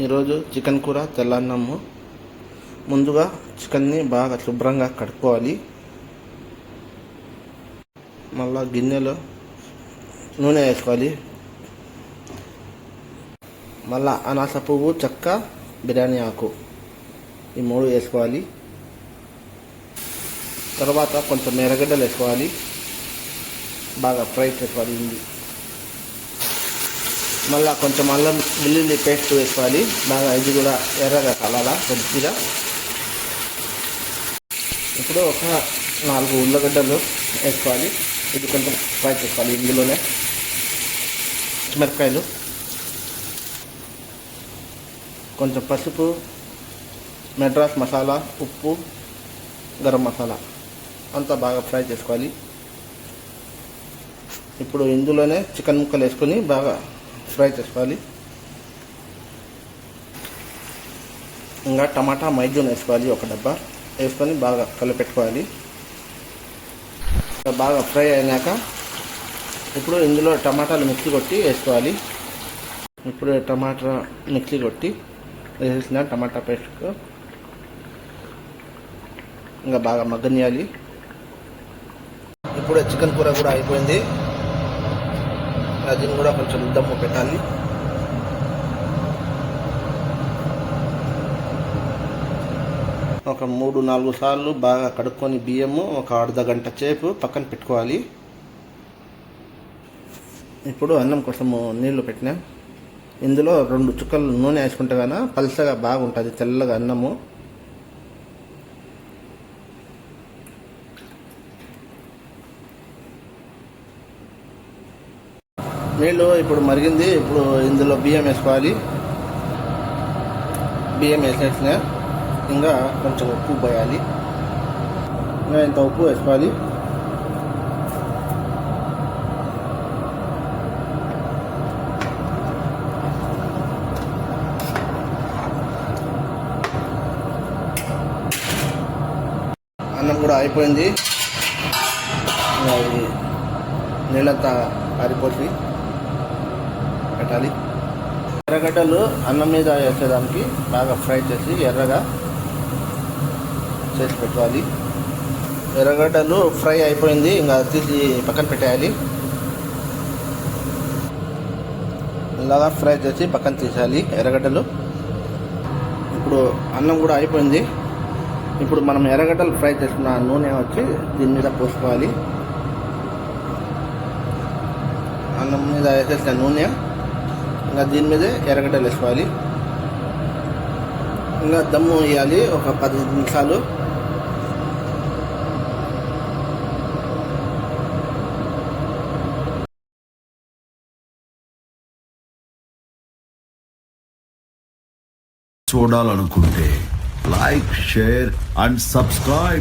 ఈరోజు చికెన్ కూర తెల్లన్నము. ముందుగా చికెన్ని బాగా శుభ్రంగా కడుక్కోవాలి. మళ్ళా గిన్నెలో నూనె వేసుకోవాలి. మళ్ళా అనాస పువ్వు, చెక్క, బిర్యానీ ఆకు ఈ 3 వేసుకోవాలి. తర్వాత కొంచెం ఎర్రగడ్డలు వేసుకోవాలి. బాగా ఫ్రై చేసుకోవాలి. మళ్ళీ కొంచెం అల్లం వెల్లుల్లి పేస్ట్ వేసుకోవాలి. బాగా ఇది కూడా ఎర్రగా కలాలా కొద్దిగా. ఇప్పుడు ఒక 4 ఉల్లగడ్డలు వేసుకోవాలి. ఇది కొంచెం ఫ్రై చేసుకోవాలి. ఇందులోనే పచ్చిమిరపకాయలు, కొంచెం పసుపు, మెడ్రాస్ మసాలా, ఉప్పు, గరం మసాలా అంతా బాగా ఫ్రై చేసుకోవాలి. ఇప్పుడు ఇందులోనే చికెన్ ముక్కలు వేసుకొని బాగా ఫ్రై చేసుకోవాలి. ఇంకా టమాటా మైజూన్ వేసుకోవాలి. ఒక డబ్బా వేసుకొని బాగా కలిపెట్టుకోవాలి. బాగా ఫ్రై అయినాక ఇప్పుడు ఇందులో టమాటాలు మిక్సీ కొట్టి వేసుకోవాలి. ఇప్పుడు టమాటా మిక్సీ కొట్టి వేసిన టమాటా పేస్ట్ ఇంకా బాగా మగ్గనియాలి. ఇప్పుడు చికెన్ కూర కూడా అయిపోయింది. దీన్ని కూడా కొంచెం దమ్ము పెట్టాలి. ఒక 3-4 సార్లు బాగా కడుక్కొని బియ్యము ఒక అర్ధ గంట సేపు పక్కన పెట్టుకోవాలి. ఇప్పుడు అన్నం కోసము నీళ్లు పెట్టినా. ఇందులో 2 చుక్కలు నూనె వేసుకుంటే కన్నా పల్చగా బాగుంటుంది తెల్లగా అన్నము. నీళ్ళు ఇప్పుడు మరిగింది. ఇప్పుడు ఇందులో బియ్యం వేసుకోవాలి. బియ్యం వేసేసిన ఇంకా కొంచెం ఉప్పు పోయాలి. ఇంకా ఇంత ఉప్పు వేసుకోవాలి. అన్నం కూడా అయిపోయింది. నీళ్ళంతా ఆరిపోతుంది పెట్టాలి. ఎర్రగడ్డలు అన్నం మీద వేసేదానికి బాగా ఫ్రై చేసి ఎర్రగా చేసి పెట్టుకోవాలి. ఎర్రగడ్డలు ఫ్రై అయిపోయింది. ఇంకా తీసి పక్కన పెట్టేయాలి. ఇలాగా ఫ్రై చేసి పక్కన తీసేయాలి ఎర్రగడ్డలు. ఇప్పుడు అన్నం కూడా అయిపోయింది. ఇప్పుడు మనం ఎర్రగడ్డలు ఫ్రై చేసుకున్న నూనె వచ్చి దీని మీద పోసుకోవాలి. అన్నం మీద వేసేసిన నూనె ఇంకా దీని మీదే ఎర్రగడ్డలు వేసుకోవాలి. ఇంకా దమ్ము వేయాలి ఒక 15 నిమిషాలు. చూడాలనుకుంటే లైక్, షేర్ అండ్ సబ్స్క్రైబ్.